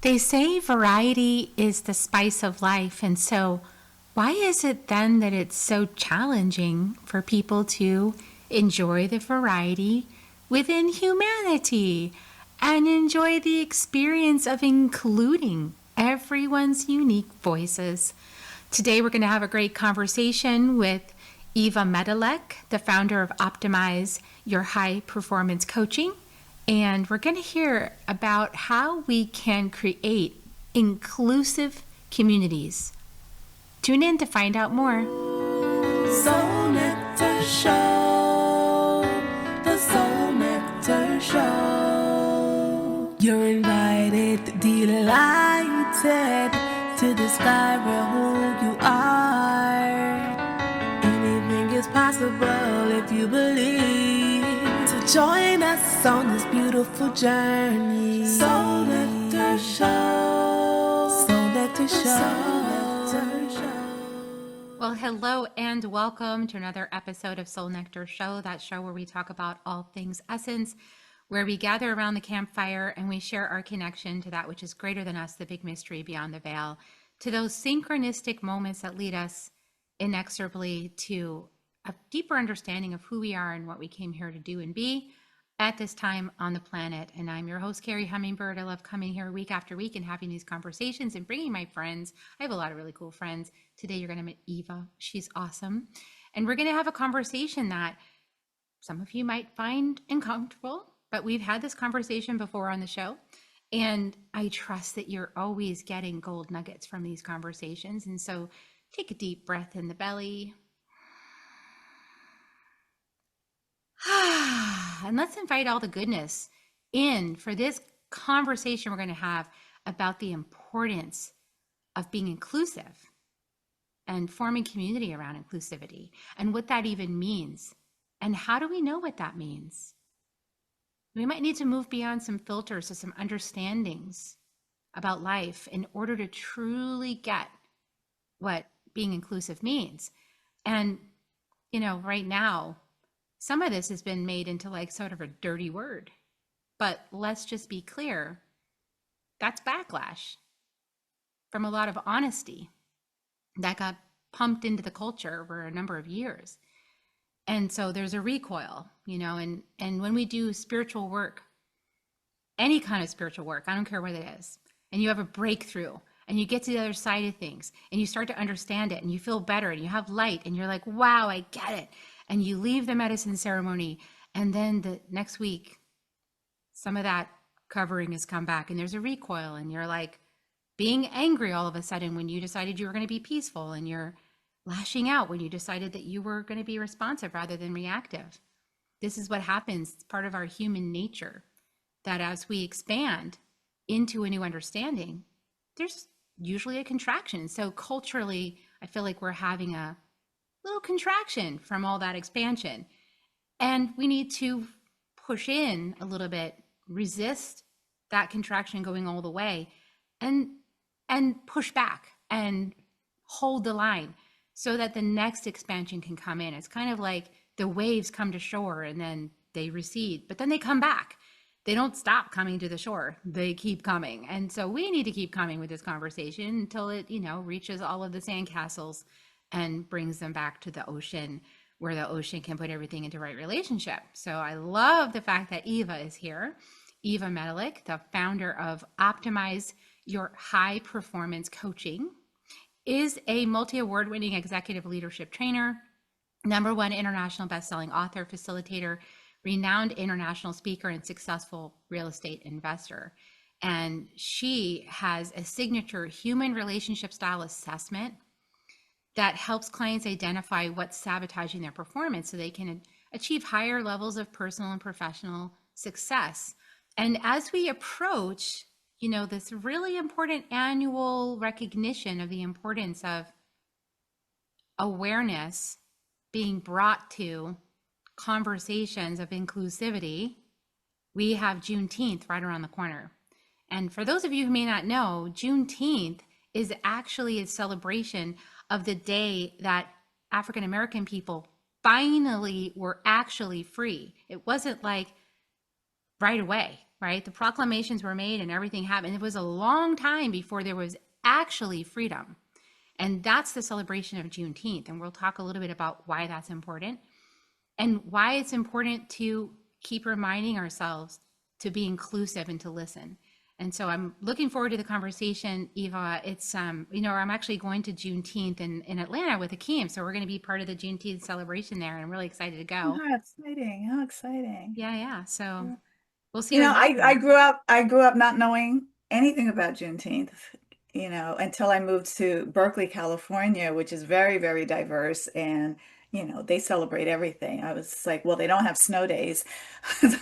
They say variety is the spice of life, and so why is it then that it's so challenging for people to enjoy the variety within humanity and enjoy the experience of including everyone's unique voices? Today we're going to have a great conversation with Eva Medilek, the founder of Optimize Your High Performance Coaching. And we're going to hear about how we can create inclusive communities. Tune in to find out more. Soul Nectar Show, the Soul Nectar Show. You're invited, delighted to discover who you are. Anything is possible if you believe. So join us on this beautiful journey. Soul Nectar Show. Soul Nectar Show. Well, hello and welcome to another episode of Soul Nectar Show, that show where we talk about all things essence, where we gather around the campfire and we share our connection to that which is greater than us, the big mystery beyond the veil, to those synchronistic moments that lead us inexorably to a deeper understanding of who we are and what we came here to do and be at this time on the planet. And I'm your host, Kerri Hummingbird. I love coming here week after week and having these conversations and bringing my friends. I have a lot of really cool friends. Today, you're going to meet Eva. She's awesome. And we're going to have a conversation that some of you might find uncomfortable, but we've had this conversation before on the show. And I trust that you're always getting gold nuggets from these conversations. And so take a deep breath in the belly. And let's invite all the goodness in for this conversation we're going to have about the importance of being inclusive and forming community around inclusivity and what that even means. And how do we know what that means? We might need to move beyond some filters to some understandings about life in order to truly get what being inclusive means. And, you know, right now, some of this has been made into like sort of a dirty word, but let's just be clear. That's backlash from a lot of honesty that got pumped into the culture over a number of years. And so there's a recoil, you know, and when we do spiritual work, any kind of spiritual work, I don't care what it is, and you have a breakthrough and you get to the other side of things and you start to understand it and you feel better and you have light and you're like, wow, I get it. And you leave the medicine ceremony, and then the next week, some of that covering has come back, and there's a recoil, and you're like being angry all of a sudden when you decided you were going to be peaceful, and you're lashing out when you decided that you were going to be responsive rather than reactive. This is what happens. It's part of our human nature, that as we expand into a new understanding, there's usually a contraction. So culturally, I feel like we're having a little contraction from all that expansion. And we need to push in a little bit, resist that contraction going all the way, and push back and hold the line so that the next expansion can come in. It's kind of like the waves come to shore and then they recede, but then they come back. They don't stop coming to the shore. They keep coming. And so we need to keep coming with this conversation until it, you know, reaches all of the sandcastles and brings them back to the ocean, where the ocean can put everything into right relationship. So I love the fact that Eva is here. Eva Medilek, the founder of Optimize Your High Performance Coaching, is a multi-award winning executive leadership trainer, #1 international best-selling author, facilitator, renowned international speaker, and successful real estate investor. And she has a signature human relationship style assessment that helps clients identify what's sabotaging their performance so they can achieve higher levels of personal and professional success. And as we approach, you know, this really important annual recognition of the importance of awareness being brought to conversations of inclusivity, we have Juneteenth right around the corner. And for those of you who may not know, Juneteenth is actually a celebration of the day that African American people finally were actually free. It wasn't like right away, right? The proclamations were made and everything happened. It was a long time before there was actually freedom. And that's the celebration of Juneteenth. And we'll talk a little bit about why that's important and why it's important to keep reminding ourselves to be inclusive and to listen. And so I'm looking forward to the conversation, Eva. It's I'm actually going to Juneteenth in Atlanta with Akeem, so we're going to be part of the Juneteenth celebration there, and I'm really excited to Oh, go. how exciting. How exciting. Yeah, yeah. So Yeah. we'll see You what know, I happens. grew up not knowing anything about Juneteenth, until I moved to Berkeley, California, which is very, very diverse, and they celebrate everything. I was like, well, they don't have snow days.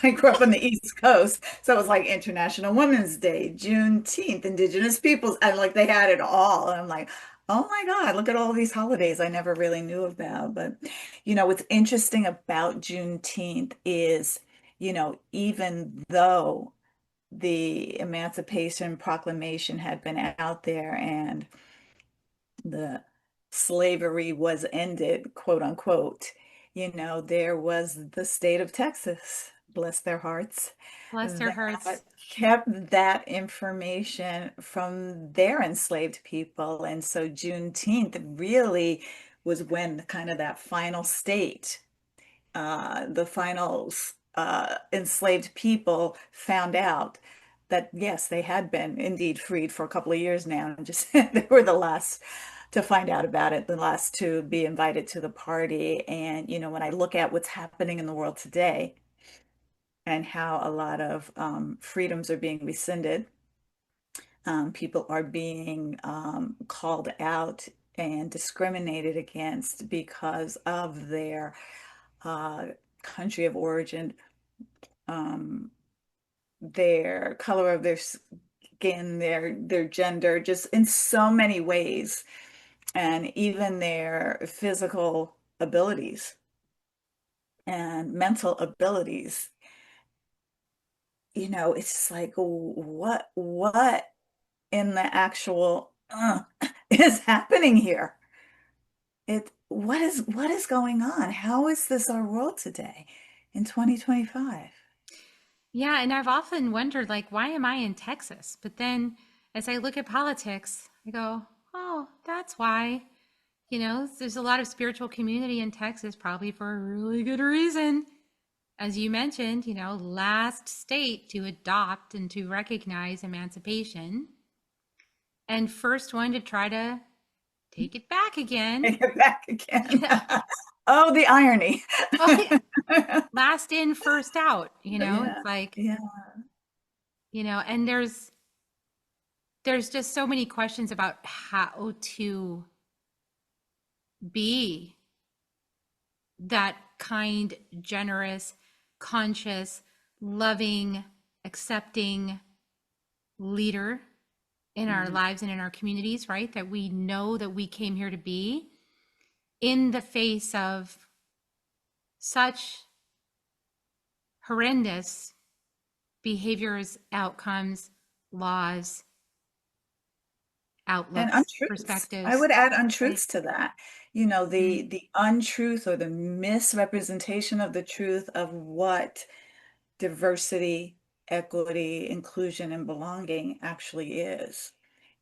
I grew up on the East Coast, so it was like International Women's Day, Juneteenth, Indigenous Peoples, and like they had it all. And I'm like, oh my God, look at all these holidays I never really knew about. But what's interesting about Juneteenth is even though the Emancipation Proclamation had been out there and the slavery was ended, quote unquote, there was the state of Texas, bless their hearts, Bless their that hearts. kept that information from their enslaved people. And so Juneteenth really was when kind of that final state the final enslaved people found out that yes, they had been indeed freed for a couple of years now, and just they were the last to find out about it, the last to be invited to the party. And when I look at what's happening in the world today and how a lot of freedoms are being rescinded, people are being called out and discriminated against because of their uh, country of origin, um, their color of their skin, their gender, just in so many ways, and even their physical abilities and mental abilities. It's just like what in the actual is happening here? What is going on? How is this our world today in 2025? Yeah, and I've often wondered, like, why am I in Texas? But then as I look at politics, I go, oh, that's why. There's a lot of spiritual community in Texas, probably for a really good reason. As you mentioned, last state to adopt and to recognize emancipation, and first one to try to take it back again. Take it back again. Yeah. Oh, the irony. Oh, yeah. Last in, first out. Yeah, It's like, yeah. and there's just so many questions about how to be that kind, generous, conscious, loving, accepting leader in our Mhm. lives and in our communities, right? That we know that we came here to be in the face of such horrendous behaviors, outcomes, laws, And outlooks, untruths. I perspectives, would add right? untruths to that. The untruth or the misrepresentation of the truth of what diversity, equity, inclusion, and belonging actually is.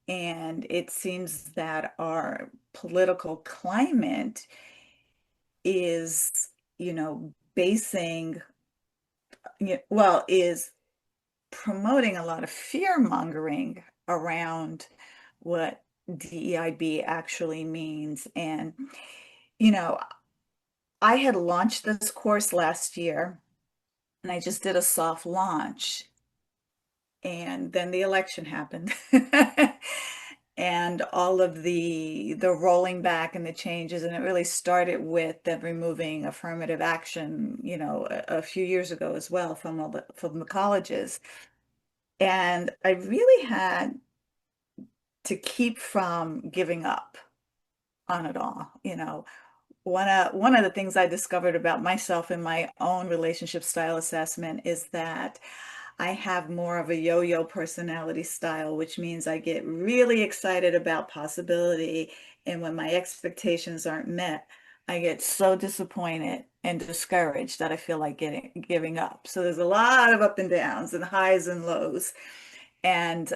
And it seems that our political climate is, basing, well, is promoting a lot of fear mongering around what DEIB actually means. And, you know, I had launched this course last year and I just did a soft launch. And then the election happened. And all of the rolling back and the changes, and it really started with them removing affirmative action, a few years ago as well from the colleges. And I really had to keep from giving up on it all. One of the things I discovered about myself in my own relationship style assessment is that I have more of a yo-yo personality style, which means I get really excited about possibility, and when my expectations aren't met, I get so disappointed and discouraged that I feel like giving up. So there's a lot of up and downs and highs and lows. And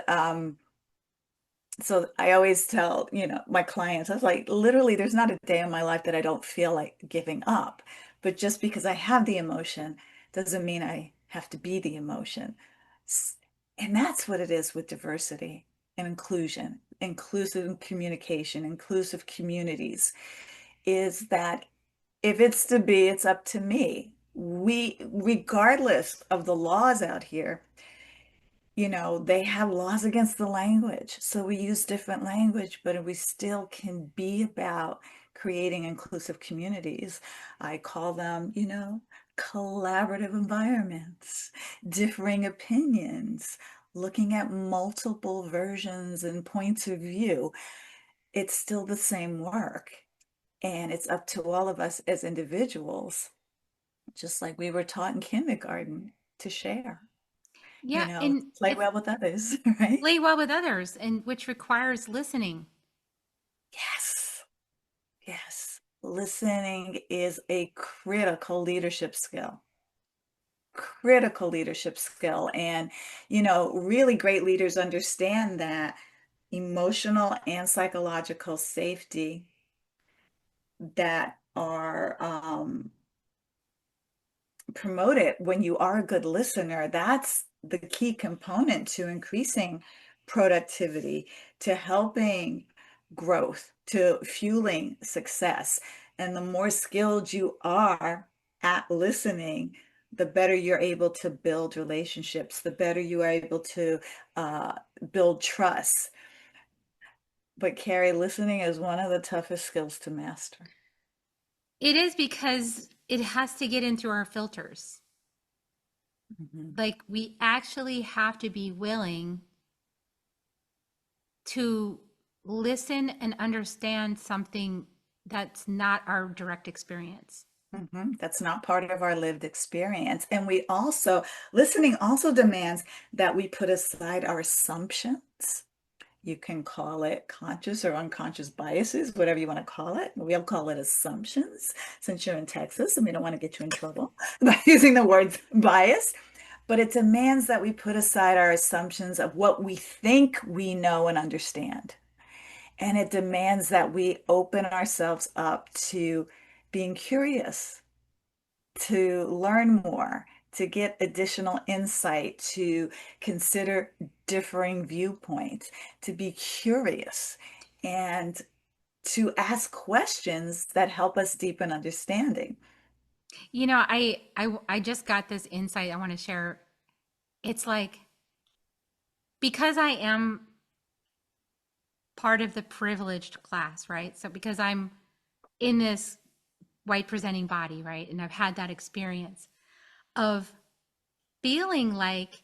so I always tell, my clients, I was like, literally, there's not a day in my life that I don't feel like giving up. But just because I have the emotion doesn't mean I have to be the emotion. S- And that's what it is with diversity and inclusion, inclusive communication, inclusive communities, is that if it's to be, it's up to me. Regardless of the laws out here, they have laws against the language. So we use different language, but we still can be about creating inclusive communities. I call them, collaborative environments, differing opinions, looking at multiple versions and points of view. It's still the same work. And it's up to all of us as individuals, just like we were taught in kindergarten, to share, Yeah, and play it's well with others, right? play well with others, and which requires listening. Yes, yes. Listening is a critical leadership skill. And, really great leaders understand that emotional and psychological safety that are promoted when you are a good listener. That's the key component to increasing productivity, to helping growth, to fueling success. And the more skilled you are at listening, the better you're able to build relationships, the better you are able to uh, build trust. But Kerri, listening is one of the toughest skills to master. It is because it has to get in through our filters. Mhm. Like we actually have to be willing to listen and understand something that's not our direct experience. That's not part of our lived experience. And listening also demands that we put aside our assumptions. You can call it conscious or unconscious biases, whatever you want to call it. We'll call it assumptions since you're in Texas and we don't want to get you in trouble by using the word bias. But it demands that we put aside our assumptions of what we think we know and understand. And it demands that we open ourselves up to being curious, to learn more, to get additional insight, to consider differing viewpoints, to be curious, and to ask questions that help us deepen understanding. I just got this insight I want to share. It's like because I am part of the privileged class, right? So because I'm in this white presenting body, right? And I've had that experience of feeling like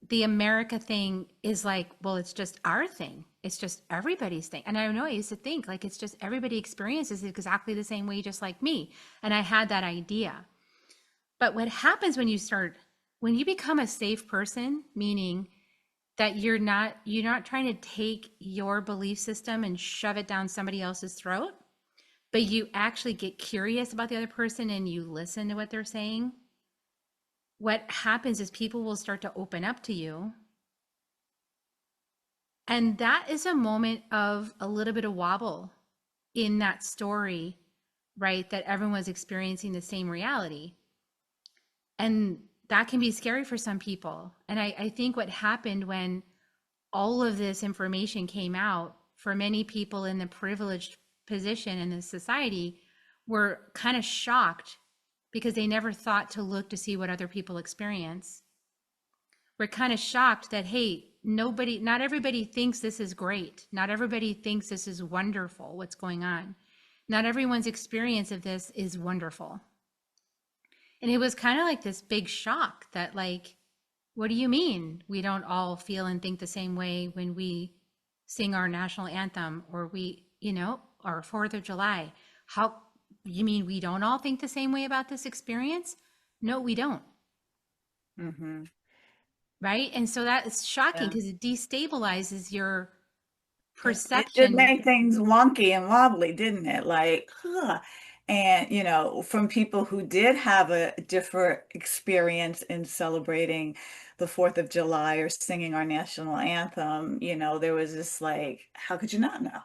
the America thing is like, well, it's just our thing. It's just everybody's thing. And I know I used to think like it's just everybody experiences it exactly the same way, just like me. And I had that idea. But what happens when you become a safe person, meaning that you're not trying to take your belief system and shove it down somebody else's throat, but you actually get curious about the other person and you listen to what they're saying. What happens is people will start to open up to you. And that is a moment of a little bit of wobble in that story, right? That everyone's experiencing the same reality. And that can be scary for some people. And I think what happened when all of this information came out for many people in the privileged position in the society were kind of shocked because they never thought to look to see what other people experience. We're kind of shocked that, hey, not everybody thinks this is great. Not everybody thinks this is wonderful, what's going on. Not everyone's experience of this is wonderful. And it was kind of like this big shock that, like, what do you mean we don't all feel and think the same way when we sing our national anthem or our 4th of July? How you mean we don't all think the same way about this experience? No, we don't. Hmm. Right. And so that is shocking Yeah. because it destabilizes your It did perception. make things wonky and wobbly, didn't it? Like, huh. And, from people who did have a different experience in celebrating the 4th of July or singing our national anthem, there was this like, how could you not know?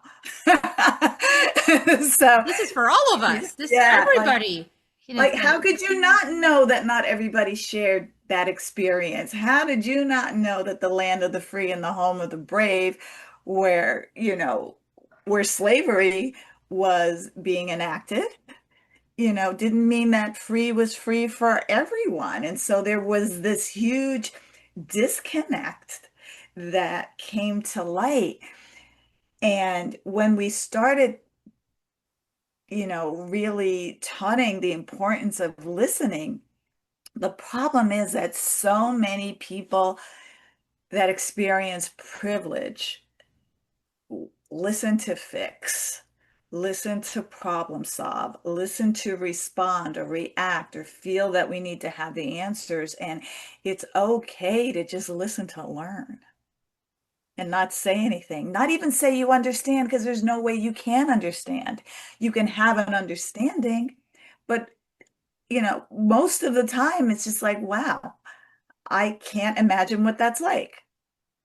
So, This is for all of us. This is yeah, everybody. And like, it's how like, could you not know that not everybody shared that experience? How did you not know that the land of the free and the home of the brave, where, where slavery was being enacted, didn't mean that free was free for everyone. And so there was this huge disconnect that came to light. And when we started really touting the importance of listening, the problem is that so many people that experience privilege listen to fix, listen to problem solve, listen to respond or react or feel that we need to have the answers. And it's okay to just listen to learn and not say anything, not even say you understand, because there's no way you can understand. You can have an understanding, but most of the time it's just like, wow, I can't imagine what that's like.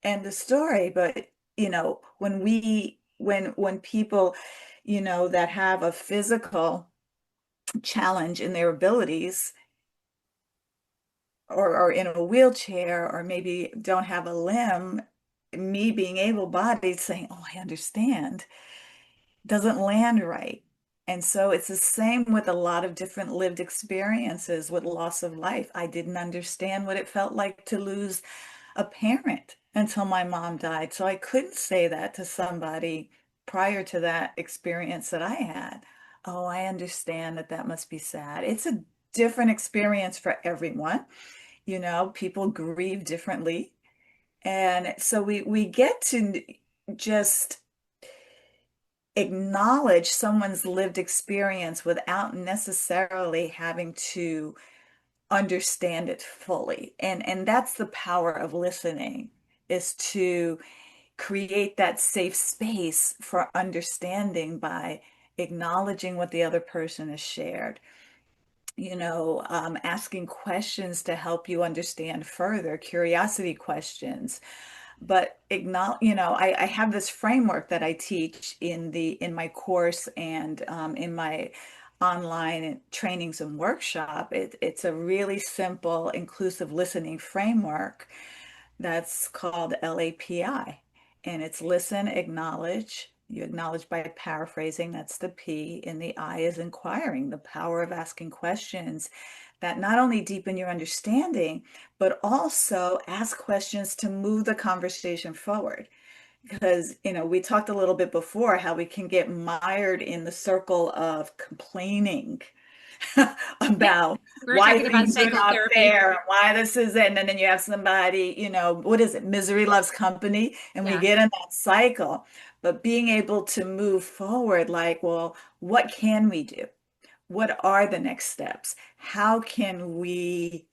End of story. But, when people, that have a physical challenge in their abilities, or in a wheelchair, or maybe don't have a limb, me being able-bodied saying, oh, I understand, doesn't land right. And so it's the same with a lot of different lived experiences with loss of life. I didn't understand what it felt like to lose a parent until my mom died. So I couldn't say that to somebody prior to that experience that I had. Oh, I understand that that must be sad. It's a different experience for everyone. People grieve differently. And so we get to just acknowledge someone's lived experience without necessarily having to understand it fully. And that's the power of listening, is to create that safe space for understanding by acknowledging what the other person has shared, asking questions to help you understand further, curiosity questions. But acknowledge, I have this framework that I teach in my course and in my online trainings and workshop. It's a really simple, inclusive listening framework that's called LAPI. And it's listen, acknowledge. You acknowledge by paraphrasing, that's the P, and the I is inquiring, the power of asking questions that not only deepen your understanding, but also ask questions to move the conversation forward. Because, we talked a little bit before how we can get mired in the circle of complaining yep, about we were why talking about things are not psychotherapy. fair and why this is it. And then you have somebody, what is it? Misery loves company. And we Yeah. get in that cycle. But being able to move forward, like, well, what can we do? What are the next steps? How can we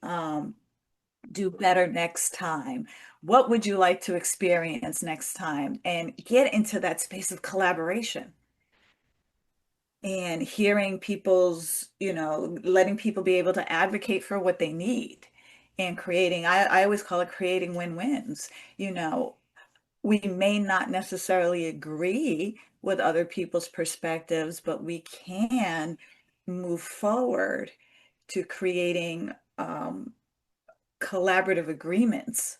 do better next time? What would you like to experience next time? And get into that space of collaboration and hearing people's, letting people be able to advocate for what they need, and creating, I always call it creating win-wins. We may not necessarily agree with other people's perspectives, but we can move forward to creating collaborative agreements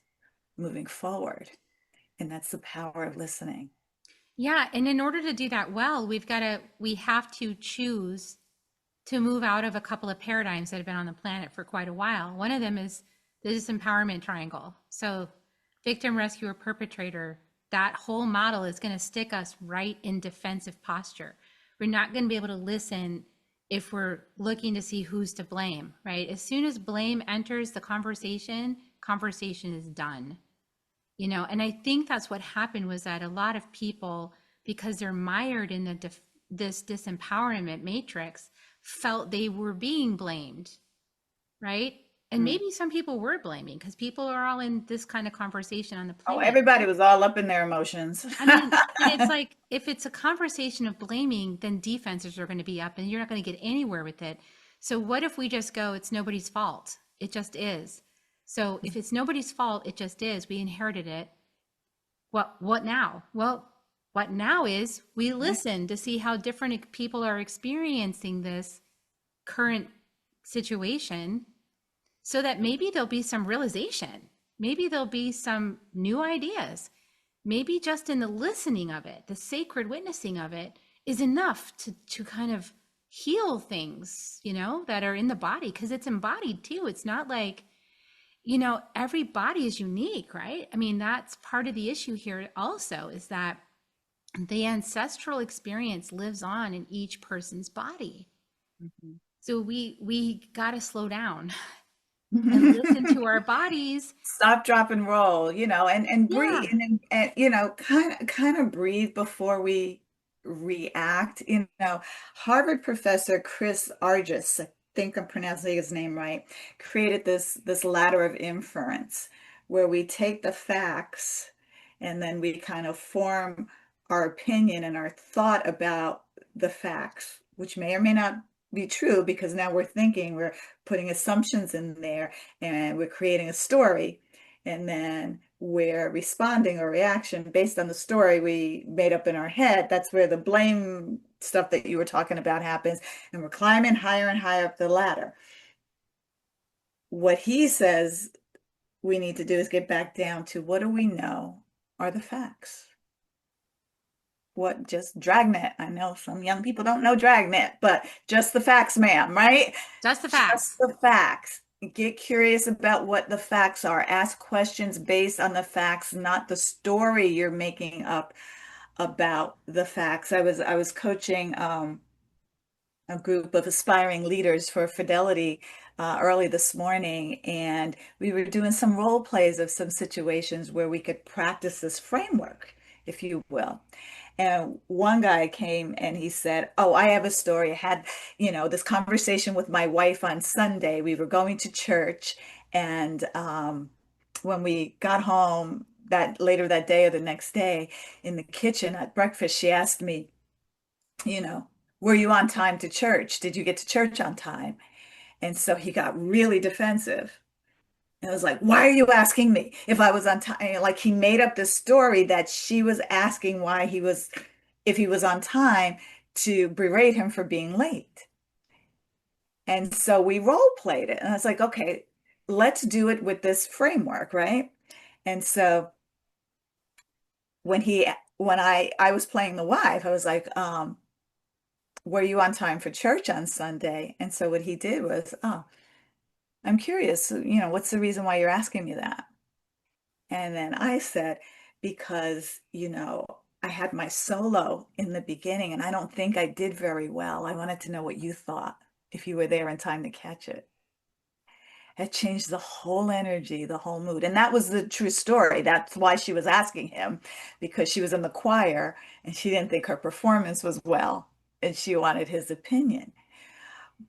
moving forward. And that's the power of listening. Yeah. And in order to do that well, we have to choose to move out of a couple of paradigms that have been on the planet for quite a while. One of them is the disempowerment triangle. So, victim, rescuer, perpetrator, that whole model is going to stick us right in defensive posture. We're not going to be able to listen if we're looking to see who's to blame, right? As soon as blame enters the conversation is done. And I think that's what happened, was that a lot of people, because they're mired in this disempowerment matrix, felt they were being blamed, right? And maybe some people were blaming because people are all in this kind of conversation on the Oh, planet. everybody was all up in their emotions. I mean, and it's like if it's a conversation of blaming, then defenses are going to be up and you're not going to get anywhere with it. So what if we just go, it's nobody's fault. It just is. So if it's nobody's fault, it just is. We inherited it. What now? Well, what now is we listen to see how different people are experiencing this current situation so that maybe there'll be some realization. Maybe there'll be some new ideas. Maybe just in the listening of it, the sacred witnessing of it is enough to kind of heal things, that are in the body because it's embodied too. It's not like, every body is unique, right? I mean, that's part of the issue here also is that the ancestral experience lives on in each person's body. So we got to slow down and listen to our bodies. Stop, drop, and roll, and breathe, Yeah. and kind of breathe before we react. Harvard professor Chris Argyris, I think I'm pronouncing his name right, created this ladder of inference where we take the facts and then we kind of form our opinion and our thought about the facts, which may or may not be true because now we're putting assumptions in there and we're creating a story, and then we're responding or reaction based on the story we made up in our head. That's where the blame stuff that you were talking about happens, and we're climbing higher and higher up the ladder. What he says we need to do is get back down to what do we know are the facts. What, just Dragnet? I know some young people don't know Dragnet, but just the facts, ma'am, right? Just the Just facts. the facts. Get curious about what the facts are. Ask questions based on the facts, not the story you're making up about the facts. I was coaching a group of aspiring leaders for Fidelity early this morning, and we were doing some role plays of some situations where we could practice this framework, if you will. And one guy came and he said, "Oh, I have a story. I had, this conversation with my wife on Sunday. We were going to church, and when we got home that later that day or the next day in the kitchen at breakfast, she asked me, you know, were you on time to church? Did you get to church on time?" And so he got really defensive. And I was like, "Why are you asking me if I was on time?" Like he made up this story that she was asking if he was on time to berate him for being late. And so we role played it. And I was like, "Okay, let's do it with this framework, right?" And so when I was playing the wife, I was like, "Were you on time for church on Sunday?" And so what he did was, "Oh, I'm curious, what's the reason why you're asking me that?" And then I said, "Because, I had my solo in the beginning and I don't think I did very well. I wanted to know what you thought if you were there in time to catch it." It changed the whole energy, the whole mood. And that was the true story. That's why she was asking him, because she was in the choir and she didn't think her performance was well and she wanted his opinion.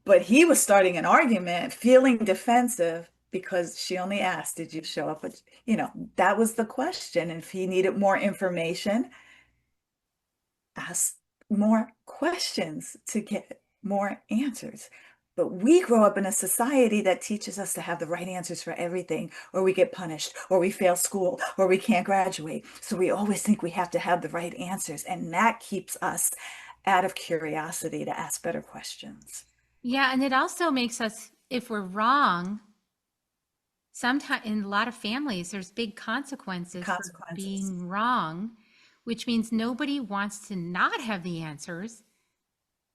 But he was starting an argument, feeling defensive because she only asked, "Did you show up?" That was the question. If he needed more information, ask more questions to get more answers. But we grow up in a society that teaches us to have the right answers for everything, or we get punished, or we fail school, or we can't graduate. So we always think we have to have the right answers. And that keeps us out of curiosity to ask better questions. Yeah, and it also makes us, if we're wrong, sometimes in a lot of families, there's big consequences for Consequences. being wrong, which means nobody wants to not have the answers.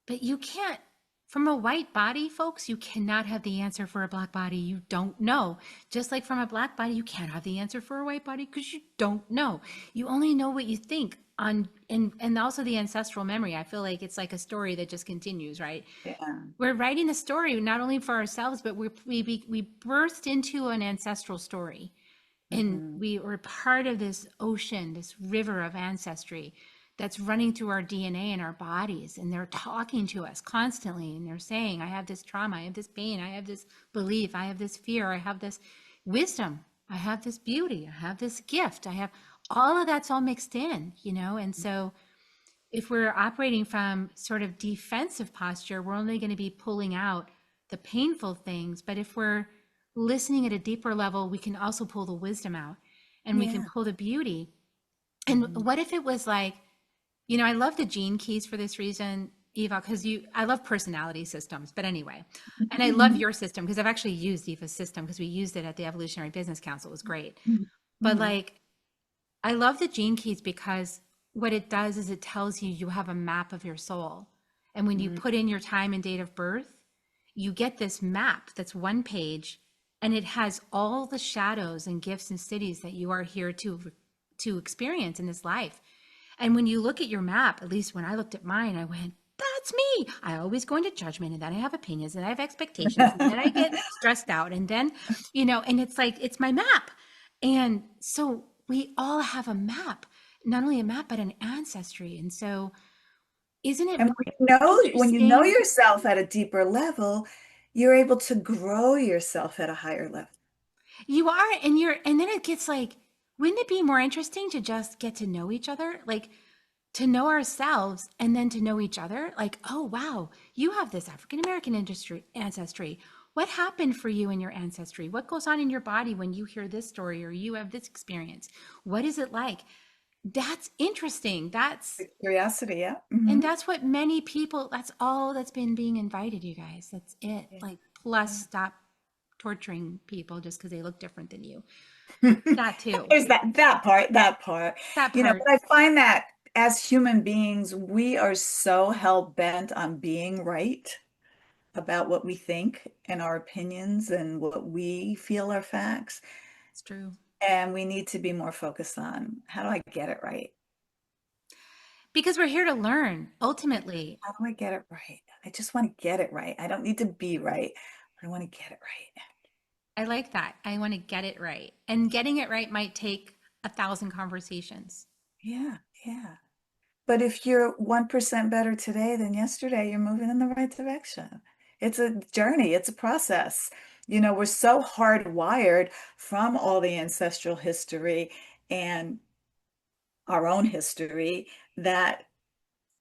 But you can't, from a white body, folks, you cannot have the answer for a black body. You don't know. Just like from a black body, you can't have the answer for a white body because you don't know. You only know what you think on, and also the ancestral memory. I feel like it's like a story that just continues, right? Yeah. We're writing a story not only for ourselves, but we birthed into an ancestral story, and Mhm. we were part of this ocean, this river of ancestry that's running through our DNA and our bodies. And they're talking to us constantly. And they're saying, I have this trauma, I have this pain, I have this belief, I have this fear, I have this wisdom, I have this beauty, I have this gift, I have all of that's all mixed in, you know? And so if we're operating from sort of defensive posture, we're only going to be pulling out the painful things. But if we're listening at a deeper level, we can also pull the wisdom out and we can Yeah. pull the beauty. And what if it was like, you know, I love the gene keys for this reason, Eva, because I love personality systems, but anyway, and I love Mhm. your system because I've actually used Eva's system because we used it at the Evolutionary Business Council. It was great. Mhm. But Mhm. like, I love the gene keys because what it does is it tells you you have a map of your soul. And when you Mhm. put in your time and date of birth, you get this map that's one page and it has all the shadows and gifts and cities that you are here to experience in this life. And when you look at your map, at least when I looked at mine, I went, that's me. I always go into judgment and then I have opinions and I have expectations and then I get stressed out and then, you know, and it's like, it's my map. And so we all have a map, not only a map, but an ancestry. And so isn't it And more when you know interesting? yourself at a deeper level, you're able to grow yourself at a higher level. You are, and then it gets like, wouldn't it be more interesting to just get to know each other? Like, to know ourselves and then to know each other, like, oh wow, you have this African American industry ancestry. What happened for you in your ancestry? What goes on in your body when you hear this story or you have this experience? What is it like? That's interesting. Curiosity, yeah. And Hmm. that's what many people, that's all that's been being invited, you guys. That's it. Yeah. Like, plus Yeah. stop torturing people just because they look different than you. That too. There's that part. That You know, part. but I find that as human beings, we are so hell-bent on being right about what we think and our opinions and what we feel are facts. It's true. And we need to be more focused on how do I get it right? Because we're here to learn, ultimately. How do I get it right? I just want to get it right. I don't need to be right. I want to get it right. I like that. I want to get it right. And getting it right might take 1,000 conversations. Yeah, yeah. But if you're 1% better today than yesterday, you're moving in the right direction. It's a journey, it's a process. You know, we're so hardwired from all the ancestral history and our own history that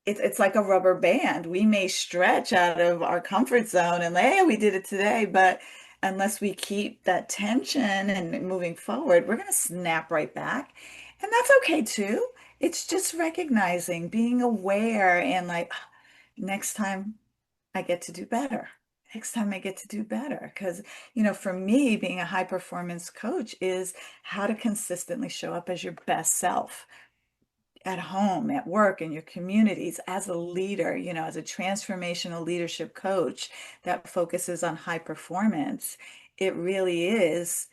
it's like a rubber band. We may stretch out of our comfort zone and like, hey, we did it today, but unless we keep that tension and moving forward, we're going to snap right back. And that's okay too. It's just recognizing, being aware, and like, "Ah, next time I get to do better. Next time I get to do better." Because, you know, for me, being a high performance coach is how to consistently show up as your best self at home, at work, in your communities, as a leader, you know, as a transformational leadership coach that focuses on high performance. It really is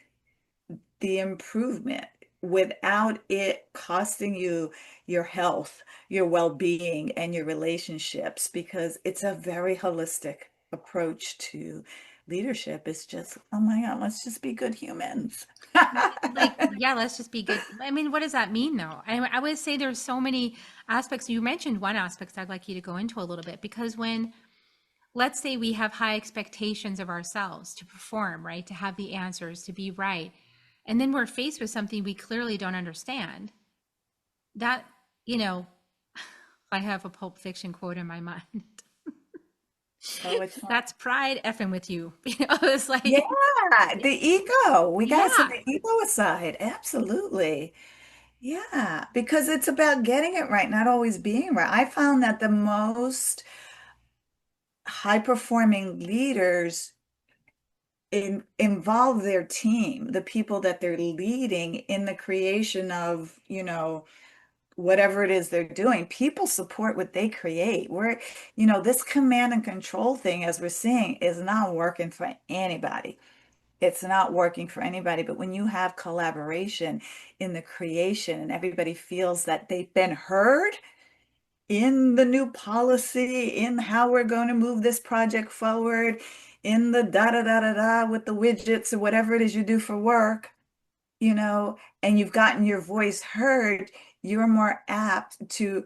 the improvement without it costing you your health, your well-being, and your relationships, because it's a very holistic approach to leadership. It's just, oh my God, let's just be good humans. Like, yeah, let's just be good. I mean, what does that mean though? I would say there's so many aspects. You mentioned one aspect I'd like you to go into a little bit because when, let's say we have high expectations of ourselves to perform, right? To have the answers, to be right. And then we're faced with something we clearly don't understand. That, you know, I have a Pulp Fiction quote in my mind. Oh, which one? That's pride effing with you. You know, it's Yeah, like, the ego. We got to set yeah, the ego aside. Absolutely. Yeah, because it's about getting it right, not always being right. I found that the most high performing leaders involve their team, the people that they're leading in the creation of, you know, whatever it is they're doing. People support what they create. You know, this command and control thing, as we're seeing, is not working for anybody. It's not working for anybody. But when you have collaboration in the creation and everybody feels that they've been heard in the new policy, in how we're going to move this project forward, in the da da da da da with the widgets or whatever it is you do for work, you know, and you've gotten your voice heard, you're more apt to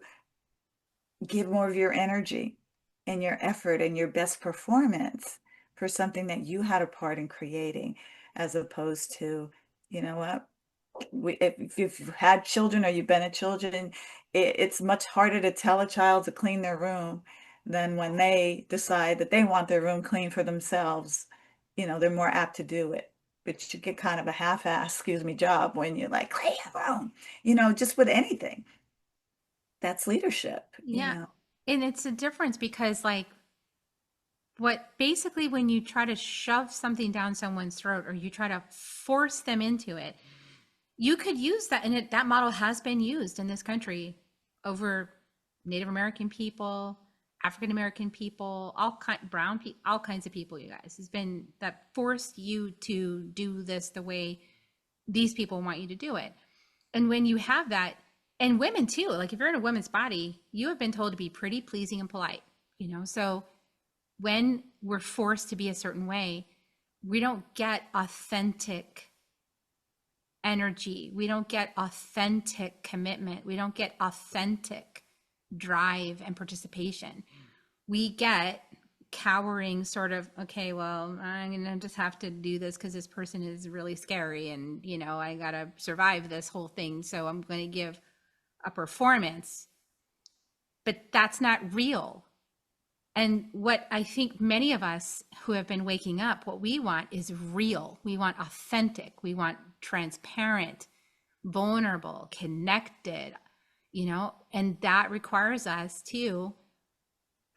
give more of your energy and your effort and your best performance for something that you had a part in creating, as opposed to, you know what, if you've had children or you've been a children, it's much harder to tell a child to clean their room than when they decide that they want their room clean for themselves. They're more apt to do it. But you get kind of a half-ass, excuse me, job when you're like, clean your room, just with anything. That's leadership. Yeah. And it's a difference because, like, what basically when you try to shove something down someone's throat or you try to force them into it, you could use that. And that model has been used in this country over Native American people, African American people, brown people, all kinds of people, you guys. It's been that forced you to do this the way these people want you to do it. And when you have that, and women too, like if you're in a woman's body, you have been told to be pretty, pleasing, and polite, So when we're forced to be a certain way, we don't get authentic energy. We don't get authentic commitment. We don't get authentic drive and participation. We get cowering sort of, okay, well, I'm going to just have to do this because this person is really scary and, I got to survive this whole thing. So I'm going to give a performance, but that's not real. And what I think many of us who have been waking up, what we want is real. We want authentic. We want transparent, vulnerable, connected, and that requires us to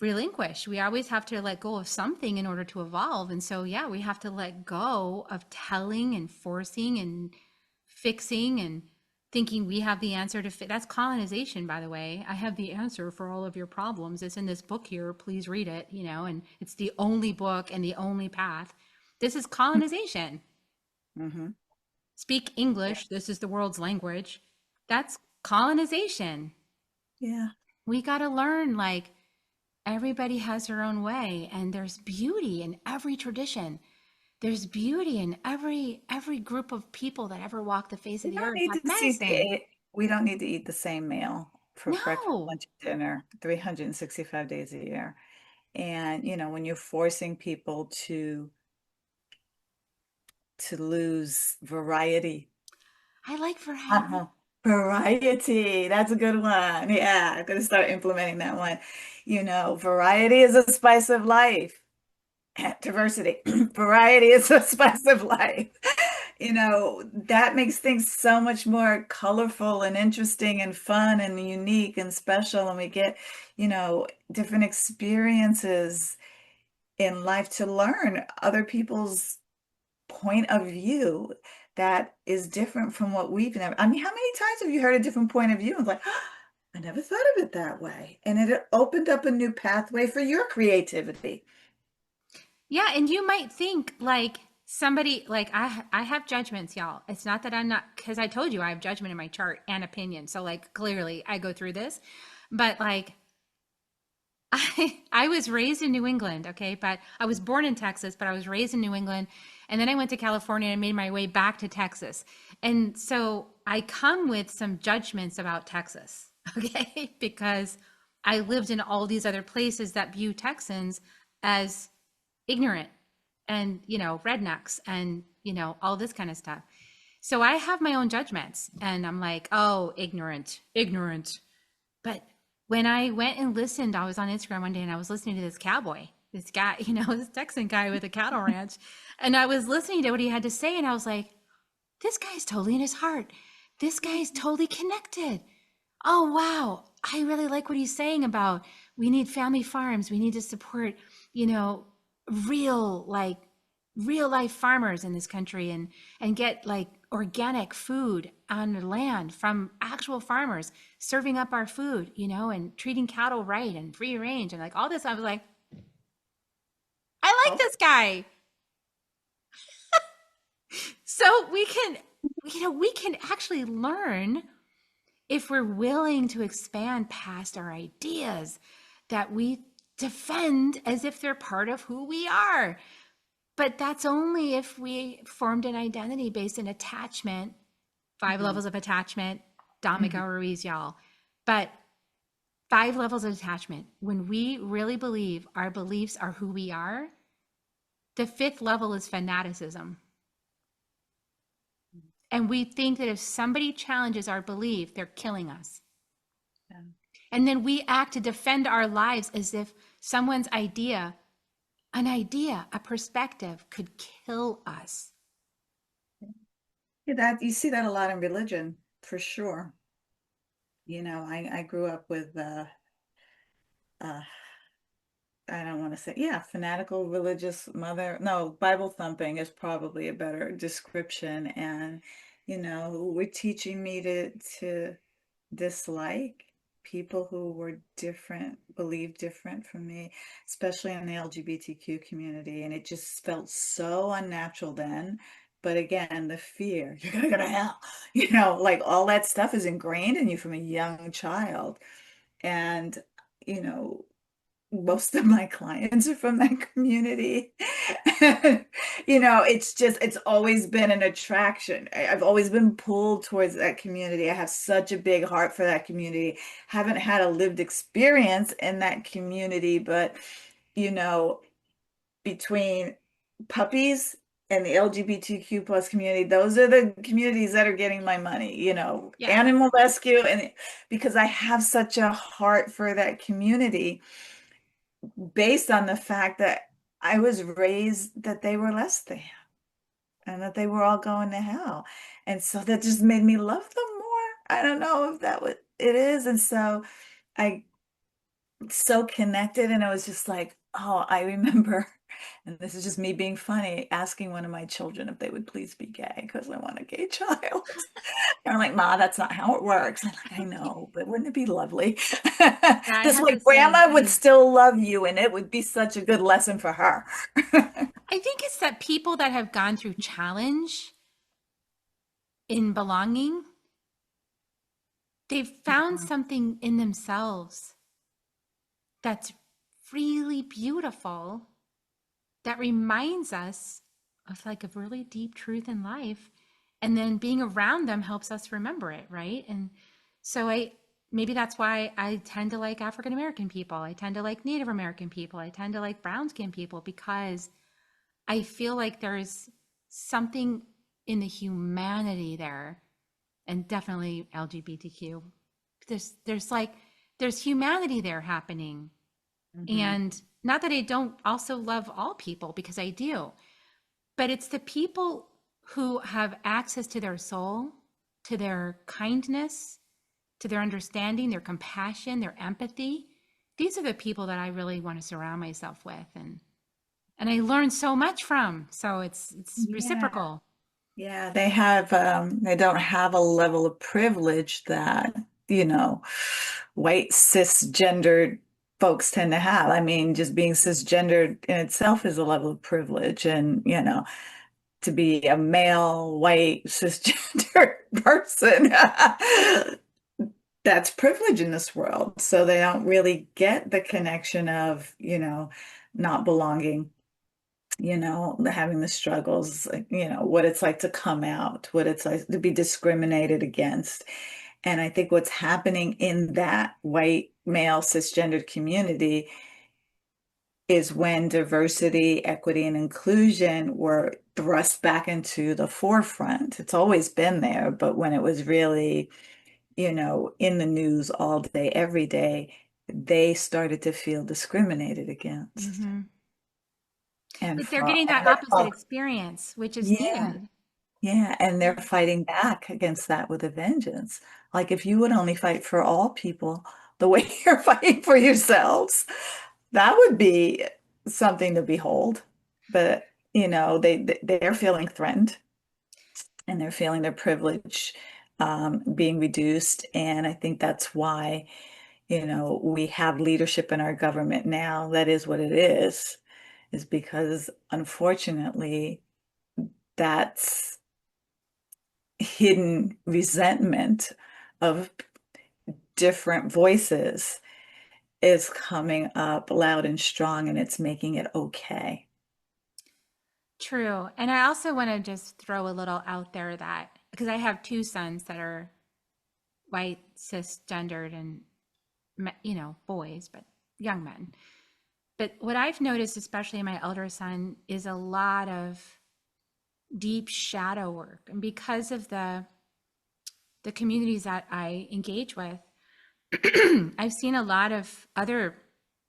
relinquish. We always have to let go of something in order to evolve. And so, yeah, we have to let go of telling and forcing and fixing and thinking we have the answer to fit. That's colonization, by the way. I have the answer for all of your problems. It's in this book here. Please read it, and it's the only book and the only path. This is colonization. Mm-hmm. Speak English. This is the world's language. That's colonization. Yeah. We got to learn, like, everybody has their own way, and there's beauty in every tradition. There's beauty in every group of people that ever walked the face of We the don't earth. need Have to see medicine. we don't need to eat the same meal for breakfast, No. lunch, and dinner 365 days a year. And when you're forcing people to lose variety. I like variety. Uh-huh. Variety. That's a good one. Yeah, I'm gonna start implementing that one. Variety is a spice of life. Diversity. Variety is a spice of life. That makes things so much more colorful and interesting and fun and unique and special. And we get, different experiences in life to learn other people's point of view that is different from what we've never. I mean, how many times have you heard a different point of view? And like, "Oh, I never thought of it that way." And it opened up a new pathway for your creativity. Yeah, and you might think like somebody like I have judgments, y'all. It's not that I'm not, because I told you I have judgment in my chart and opinion. So like clearly I go through this. But like I was raised in New England, okay? But I was born in Texas, but I was raised in New England. And then I went to California and made my way back to Texas. And so I come with some judgments about Texas, okay? Because I lived in all these other places that view Texans as ignorant and, rednecks and, all this kind of stuff. So I have my own judgments and I'm like, oh, ignorant, ignorant. But when I went and listened, I was on Instagram one day and I was listening to this cowboy, this guy, this Texan guy with a cattle ranch. And I was listening to what he had to say and I was like, this guy's totally in his heart. This guy's totally connected. Oh, wow. I really like what he's saying about we need family farms. We need to support, real life farmers in this country and get like organic food on the land from actual farmers serving up our food, and treating cattle right and free range and like all this. I was like, I like Oh, this guy. So we can actually learn if we're willing to expand past our ideas that we defend as if they're part of who we are. But that's only if we formed an identity based in attachment, 5 mhm, levels of attachment, Don mhm. Miguel Ruiz, y'all. But 5 levels of attachment. When we really believe our beliefs are who we are, the 5th level is fanaticism. And we think that if somebody challenges our belief, they're killing us. Yeah. And then we act to defend our lives as if someone's idea, a perspective could kill us. Yeah, that you see that a lot in religion, for sure. I grew up with uh I don't want to say, yeah, fanatical religious mother. No, Bible thumping is probably a better description. And, we're teaching me to dislike people who were different, believed different from me, especially in the LGBTQ community. And it just felt so unnatural then. But again, the fear, you're gonna go to hell, like all that stuff is ingrained in you from a young child. And, you know, most of my clients are from that community. It's always been an attraction. I've always been pulled towards that community. I have such a big heart for that community. Haven't had a lived experience in that community, but you know, between puppies and the LGBTQ plus community, those are the communities that are getting my money, Yeah. animal rescue. And because I have such a heart for that community based on the fact that I was raised that they were less than and that they were all going to hell. And so that just made me love them more. I don't know if that what it is. And so I so connected, and I was just like, oh, I remember, and this is just me being funny, asking one of my children if they would please be gay because I want a gay child. And I'm like, Ma, that's not how it works. I'm like, I know, but wouldn't it be lovely? Yeah, I This had way, the same grandma would thing. still love you, and it would be such a good lesson for her. I think it's that people that have gone through challenge in belonging, they've found something in themselves that's really beautiful that reminds us of like a really deep truth in life. And then being around them helps us remember it, right? And so maybe that's why I tend to like African American people. I tend to like Native American people. I tend to like brown skinned people because I feel like there's something in the humanity there, and definitely LGBTQ. There's humanity there happening. Mhm. And not that I don't also love all people, because I do, but it's the people who have access to their soul, to their kindness, to their understanding, their compassion, their empathy. These are the people that I really want to surround myself with, and I learn so much from. So it's Yeah. reciprocal. Yeah, they don't have a level of privilege that, you know, white cisgendered folks tend to have. I mean, just being cisgendered in itself is a level of privilege. And, to be a male, white, cisgendered person, that's privilege in this world. So they don't really get the connection of, not belonging, having the struggles, like, what it's like to come out, what it's like to be discriminated against. And I think what's happening in that white male cisgendered community is when diversity, equity, and inclusion were thrust back into the forefront. It's always been there, but when it was really, in the news all day, every day, they started to feel discriminated against. Mm-hmm. And Like they're for getting that all, opposite experience, which is yeah, needed. yeah, and they're Yeah. fighting back against that with a vengeance. Like if you would only fight for all people the way you're fighting for yourselves, that would be something to behold. But they're feeling threatened and they're feeling their privilege being reduced. And I think that's why, we have leadership in our government now. That is what it is because unfortunately, that's hidden resentment of different voices is coming up loud and strong, and it's making it okay. True. And I also want to just throw a little out there that because I have two sons that are white, cisgendered, and boys, but young men. But what I've noticed, especially in my elder son, is a lot of deep shadow work. And because of the communities that I engage with, I've seen a lot of other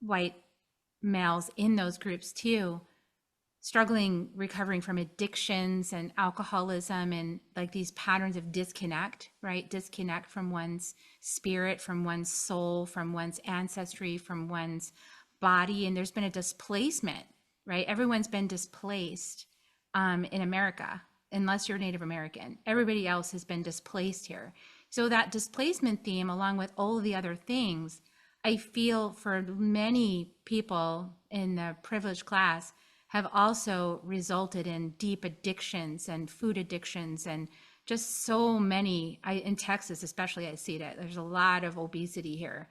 white males in those groups too, struggling, recovering from addictions and alcoholism and like these patterns of disconnect, right? Disconnect from one's spirit, from one's soul, from one's ancestry, from one's body. And there's been a displacement, right? Everyone's been displaced in America, unless you're Native American. Everybody else has been displaced here. So that displacement theme, along with all of the other things, I feel for many people in the privileged class have also resulted in deep addictions and food addictions and just so many. In Texas especially, I see that there's a lot of obesity here.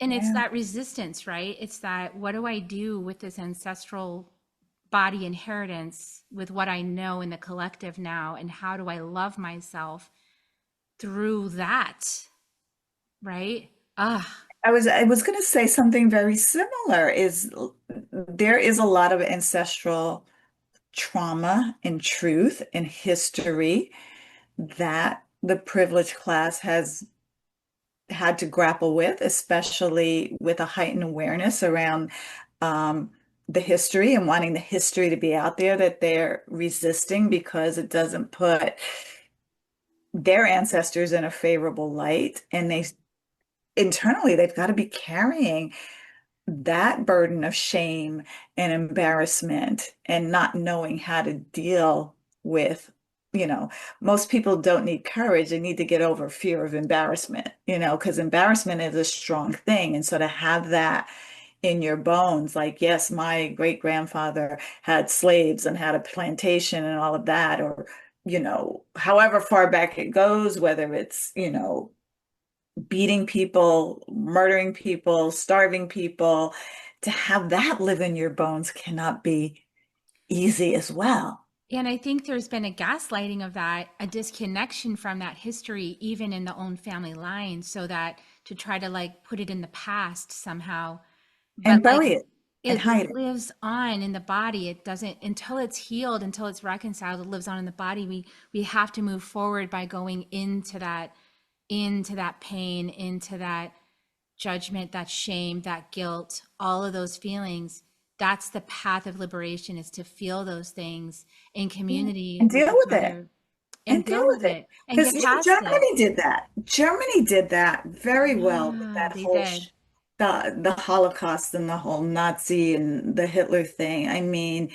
And it's Yeah. that resistance, right? It's that, what do I do with this ancestral body inheritance, with what I know in the collective now, and how do I love myself through that, right? Ah, I was going to say something very similar is there is a lot of ancestral trauma and truth and history that the privileged class has had to grapple with, especially with a heightened awareness around um, the history and wanting the history to be out there that they're resisting because it doesn't put their ancestors in a favorable light. And they internally, they've got to be carrying that burden of shame and embarrassment and not knowing how to deal with, you know, most people don't need courage. They need to get over fear of embarrassment, because embarrassment is a strong thing. And so to have that in your bones, like, yes, my great grandfather had slaves and had a plantation and all of that, or, however far back it goes, whether it's, beating people, murdering people, starving people, to have that live in your bones cannot be easy as well. and I think there's been a gaslighting of that, a disconnection from that history, even in the own family line, so that to try to like put it in the past somehow. And But like bury it and it hide it. lives on in the body. It doesn't, until it's healed, until it's reconciled, it lives on in the body. We have to move forward by going into that pain, into that judgment, that shame, that guilt, all of those feelings. That's the path of liberation, is to feel those things in Yeah. community And with deal each with it. other and And deal deal with with it. it and Because get past it. Germany did that. Germany did that very well with Yeah, that they whole did. the Holocaust and the whole Nazi and the Hitler thing. I mean,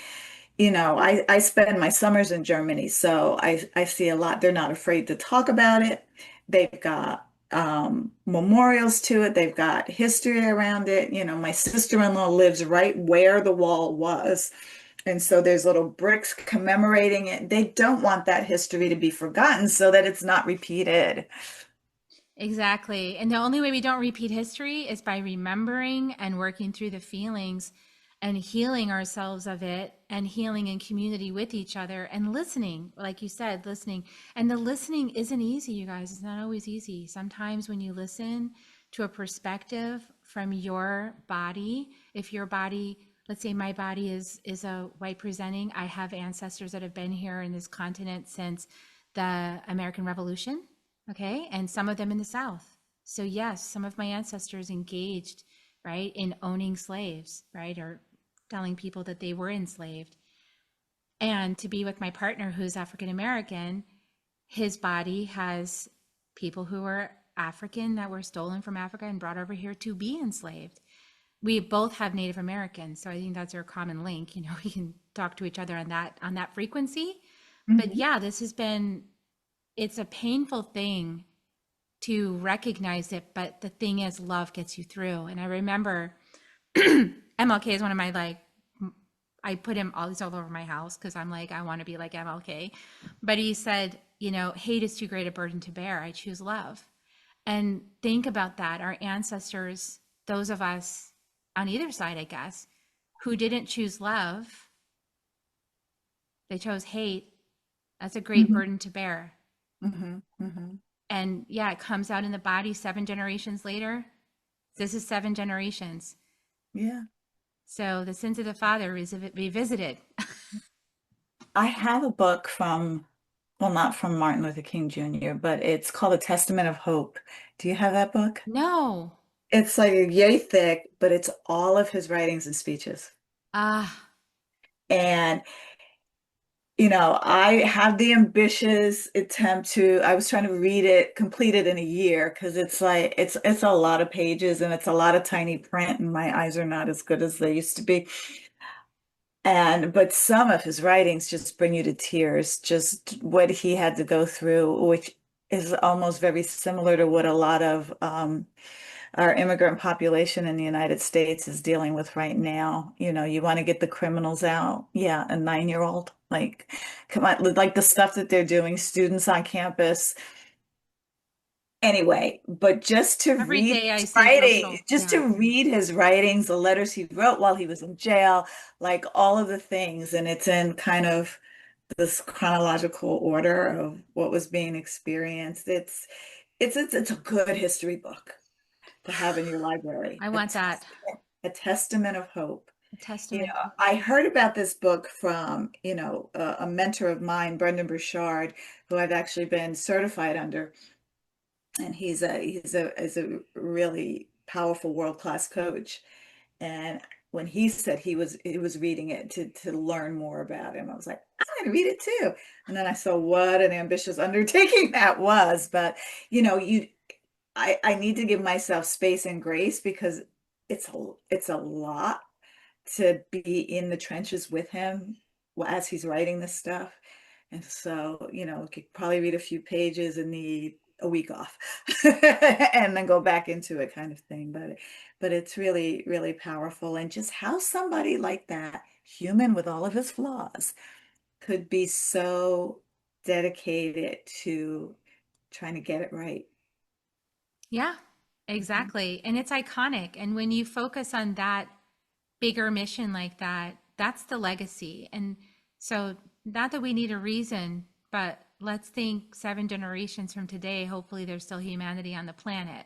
I spend my summers in Germany, so I see a lot. They're not afraid to talk about it. They've got memorials to it. They've got history around it. My sister-in-law lives right where the wall was. And so there's little bricks commemorating it. They don't want that history to be forgotten so that it's not repeated. Exactly. And the only way we don't repeat history is by remembering and working through the feelings and healing ourselves of it, and healing in community with each other and listening, like you said, listening. And the listening isn't easy, you guys. It's not always easy. Sometimes when you listen to a perspective from your body, if your body, let's say my body is a white presenting, I have ancestors that have been here in this continent since the American Revolution. Okay. And some of them in the South. So, yes, some of my ancestors engaged, right, in owning slaves, right, or telling people that they were enslaved. And to be with my partner who's African American, his body has people who were African that were stolen from Africa and brought over here to be enslaved. We both have Native American, so I think that's our common link. We can talk to each other on that frequency. But Mhm. yeah, this has been, it's a painful thing to recognize it, but the thing is, love gets you through. And I remember MLK is one of my, like, I put him always all over my house because I'm like, I want to be like MLK. But he said, hate is too great a burden to bear. I choose love. And think about that. Our ancestors, those of us on either side, I guess, who didn't choose love, they chose hate. That's a great Mhm. burden to bear. Mhm. Mhm. And yeah, it comes out in the body 7 generations later. This is 7 generations. Yeah. So the sins of the father is revisited. I have a book from, well, not from Martin Luther King Jr., but it's called A Testament of Hope. Do you have that book? No. It's like yay thick, but it's all of his writings and speeches. Ah, And I have the ambitious attempt I was trying to read it, complete it in a year because it's like it's a lot of pages and it's a lot of tiny print and my eyes are not as good as they used to be. But some of his writings just bring you to tears, just what he had to go through, which is almost very similar to what a lot of our immigrant population in the United States is dealing with right now. You want to get the criminals out. Yeah, a 9-year-old. Like, come on, like the stuff that they're doing, students on campus. Anyway, but just to every read day I his see writing, social. just to Yeah. read his writings, the letters he wrote while he was in jail, like all of the things, and it's in kind of this chronological order of what was being experienced. It's a good history book to have in your library. I want that. A testament of hope. A testament. I heard about this book from, a mentor of mine, Brendon Burchard, who I've actually been certified under, and he's a really powerful world-class coach. And when he said he was reading it to learn more about him, I was like, I'm going to read it too. And then I saw what an ambitious undertaking that was. But you I need to give myself space and grace because it's a lot to be in the trenches with him as he's writing this stuff. And so, could probably read a few pages and need a week off and then go back into it kind of thing. But it's really, really powerful. And just how somebody like that, human with all of his flaws, could be so dedicated to trying to get it right. Yeah, Mhm. exactly. And it's iconic. And when you focus on that bigger mission like that, that's the legacy. And so, not that we need a reason, but let's think 7 generations from today, hopefully there's still humanity on the planet.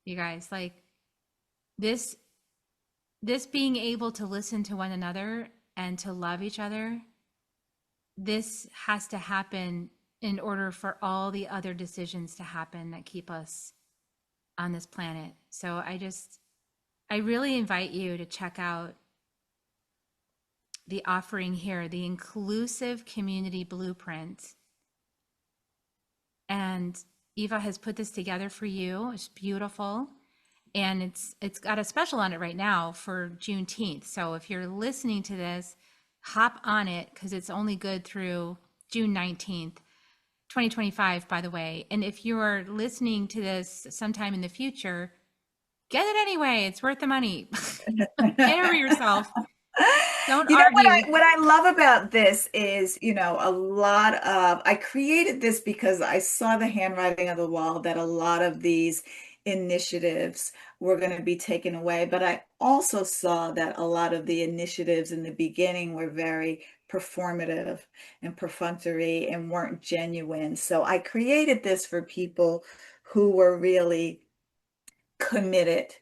You guys, like this this being able to listen to one another and to love each other, this has to happen in order for all the other decisions to happen that keep us on this planet. So I really invite you to check out the offering here, the Inclusive Community Blueprint. And Eva has put this together for you. It's beautiful. And it's got a special on it right now for Juneteenth. So if you're listening to this, hop on it because it's only good through June 19th, 2025, by the way. And if you're listening to this sometime in the future, get it anyway. It's worth the money. Get over yourself. Don't What argue. I love about this is, I created this because I saw the handwriting on the wall that a lot of these initiatives were going to be taken away. But I also saw that a lot of the initiatives in the beginning were very performative and perfunctory and weren't genuine. So I created this for people who were really committed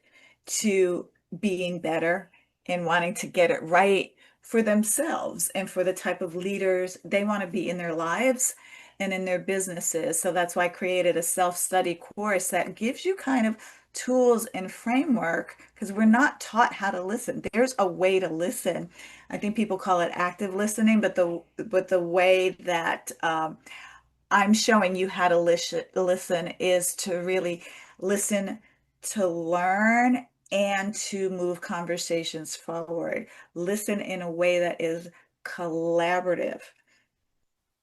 to being better and wanting to get it right for themselves and for the type of leaders they want to be in their lives and in their businesses. So that's why I created a self-study course that gives you kind of tools and framework because we're not taught how to listen. There's a way to listen. I think people call it active listening, but the way that I'm showing you how to listen is to really listen to learn and to move conversations forward. Listen in a way that is collaborative.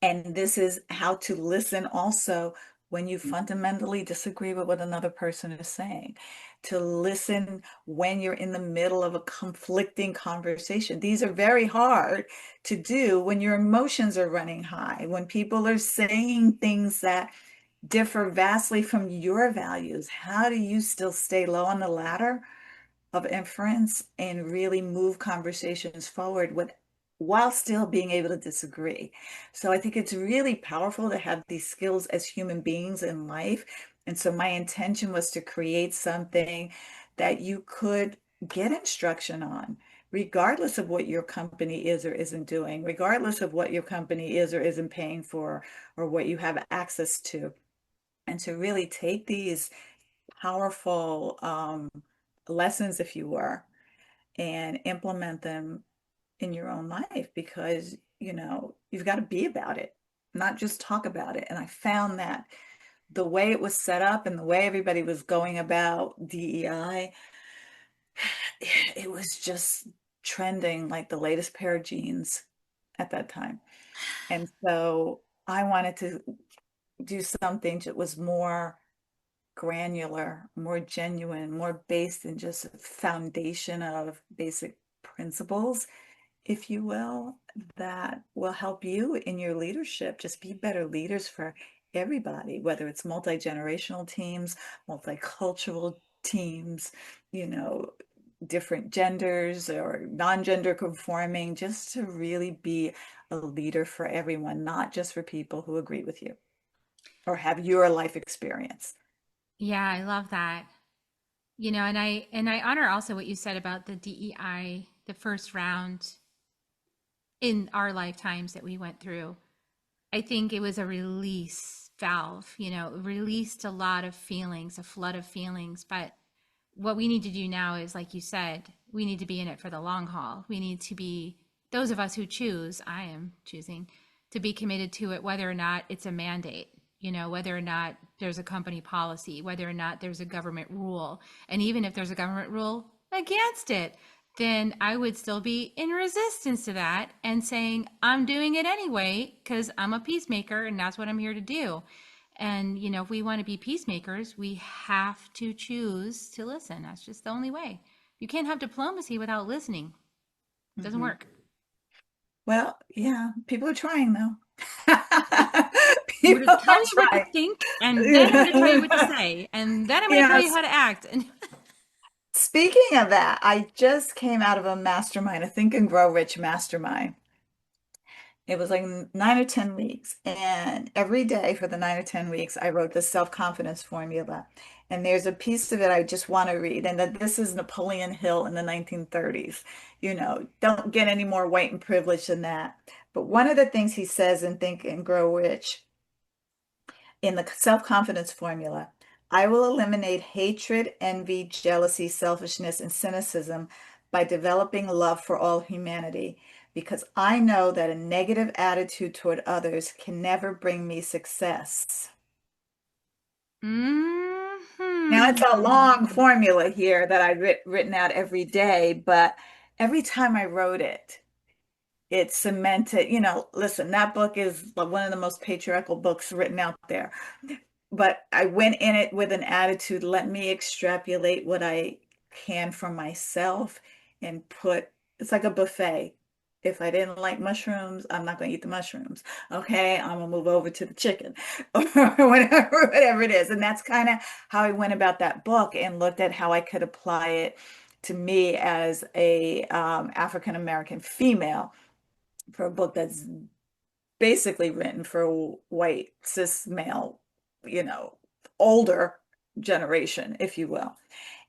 And this is how to listen also when you fundamentally disagree with what another person is saying, to listen when you're in the middle of a conflicting conversation. These are very hard to do when your emotions are running high, when people are saying things that differ vastly from your values. How do you still stay low on the ladder of inference and really move conversations forward while still being able to disagree? So I think it's really powerful to have these skills as human beings in life And so my intention was to create something that you could get instruction on, regardless of what your company is or isn't doing, regardless of what your company is or isn't paying for, or what you have access to. And to really take these powerful lessons, if you were, and implement them in your own life, because you've got to be about it, not just talk about it. And I found that the way it was set up and the way everybody was going about DEI, it was just trending like the latest pair of jeans at that time. And so I wanted to do something that was more granular, more genuine, more based in just a foundation of basic principles, if you will, that will help you in your leadership just be better leaders for everybody, whether it's multi-generational teams, multicultural teams, you know, different genders or non-gender conforming, just to really be a leader for everyone, not just for people who agree with you or have your life experience. Yeah, I love that. And I honor also what you said about the DEI, the first round in our lifetimes that we went through. I think it was a release valve, it released a lot of feelings, a flood of feelings. But what we need to do now is, like you said, we need to be in it for the long haul. We need to be, those of us who choose, I am choosing to be committed to it, whether or not it's a mandate, whether or not there's a company policy, whether or not there's a government rule. And even if there's a government rule against it, then I would still be in resistance to that and saying, I'm doing it anyway because I'm a peacemaker and that's what I'm here to do. And, if we want to be peacemakers, we have to choose to listen. That's just the only way. You can't have diplomacy without listening. It doesn't Mhm. work. Well, yeah, people are trying though. I'm going People to tell are you what to trying. think, and then I'm going to tell you what to say, and then I'm going to tell you Yes. how to act. And Speaking of that, I just came out of a mastermind, a Think and Grow Rich mastermind. It was like 9 or 10 weeks. And every day for the 9 or 10 weeks, I wrote the self-confidence formula. And there's a piece of it I just want to read. And that this is Napoleon Hill in the 1930s. Don't get any more white and privileged than that. But one of the things he says in Think and Grow Rich in the self-confidence formula, I will eliminate hatred, envy, jealousy, selfishness, and cynicism by developing love for all humanity, because I know that a negative attitude toward others can never bring me success. Now, it's a hmm long formula here that I've written out every day, but every time I wrote it, it cemented, listen, that book is one of the most patriarchal books written out there. But I went in it with an attitude, let me extrapolate what I can from myself and it's like a buffet. If I didn't like mushrooms, I'm not going to eat the mushrooms. Okay, I'm gonna move over to the chicken or whatever it is. And that's kind of how I went about that book and looked at how I could apply it to me as a African American female for a book that's basically written for a white cis male, you know, older generation, if you will.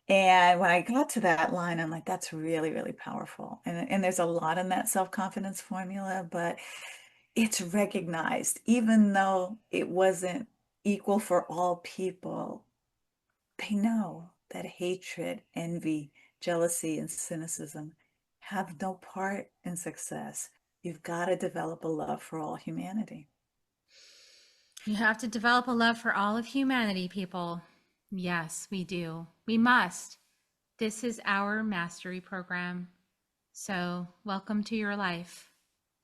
And when I got to that line, I'm like, that's really, really powerful. And there's a lot in that self-confidence formula, but it's recognized, even though it wasn't equal for all people, they know that hatred, envy, jealousy, and cynicism have no part in success. You've got to develop a love for all humanity. You have to develop a love for all of humanity, people. Yes, we do. We must. This is our mastery program. So, welcome to your life,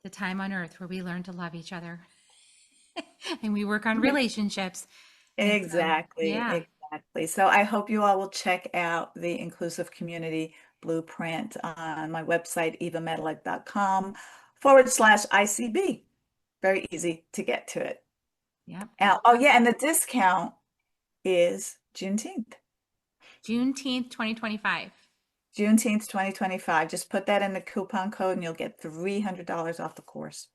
the time on earth where we learn to love each other and we work on relationships. And so, Exactly, yeah, exactly. So I hope you all will check out the Inclusive Community Blueprint on my website, evamedilek.com/ICB. Very easy to get to it. yep. Oh yeah, and the discount is Juneteenth. Juneteenth, 2025. Juneteenth, 2025. Just put that in the coupon code and you'll get $300 off the course.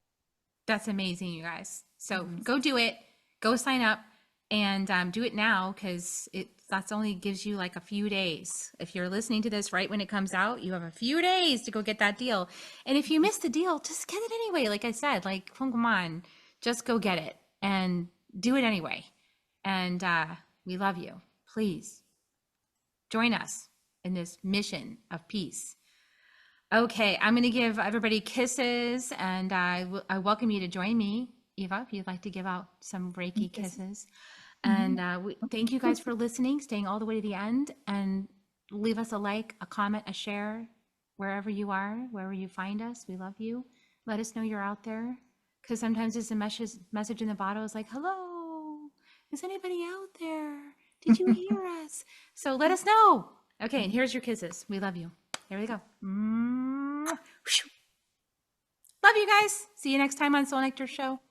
That's amazing, you guys. So Mhm. go do it. Go sign up. And do it now, because that's only gives you like a few days. If you're listening to this right when it comes out, you have a few days to go get that deal. And if you miss the deal, just get it anyway. Like I said, like, come on, just go get it and do it anyway. And we love you. Please join us in this mission of peace. Okay, I'm going to give everybody kisses, and I welcome you to join me, Eva, if you'd like to give out some Reiki kisses. And thank you guys for listening, staying all the way to the end, and leave us a like, a comment, a share, wherever you are, wherever you find us. We love you. Let us know you're out there, because sometimes there's a message in the bottle. It's like, hello, is anybody out there? Did you hear us? So let us know. Okay, and here's your kisses. We love you. There we go. Love you guys. See you next time on Soul Nectar Show.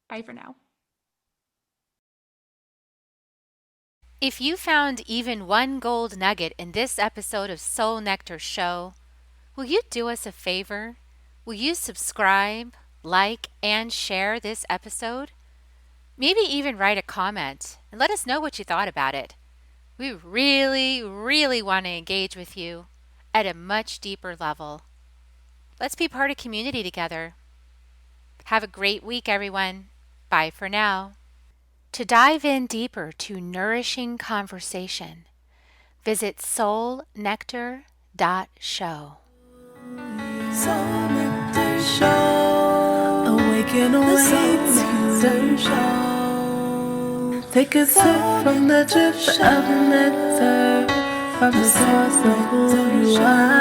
Bye for now. If you found even one gold nugget in this episode of Soul Nectar Show, will you do us a favor? Will you subscribe, like, and share this episode? Maybe even write a comment and let us know what you thought about it. We really, really want to engage with you at a much deeper level. Let's be part of community together. Have a great week, everyone. Bye for now. To dive in deeper to nourishing conversation, visit soulnectar.show. Soul Nectar Show. Awaken away to show. Take a sip from the drip of nectar, from the source of who you are.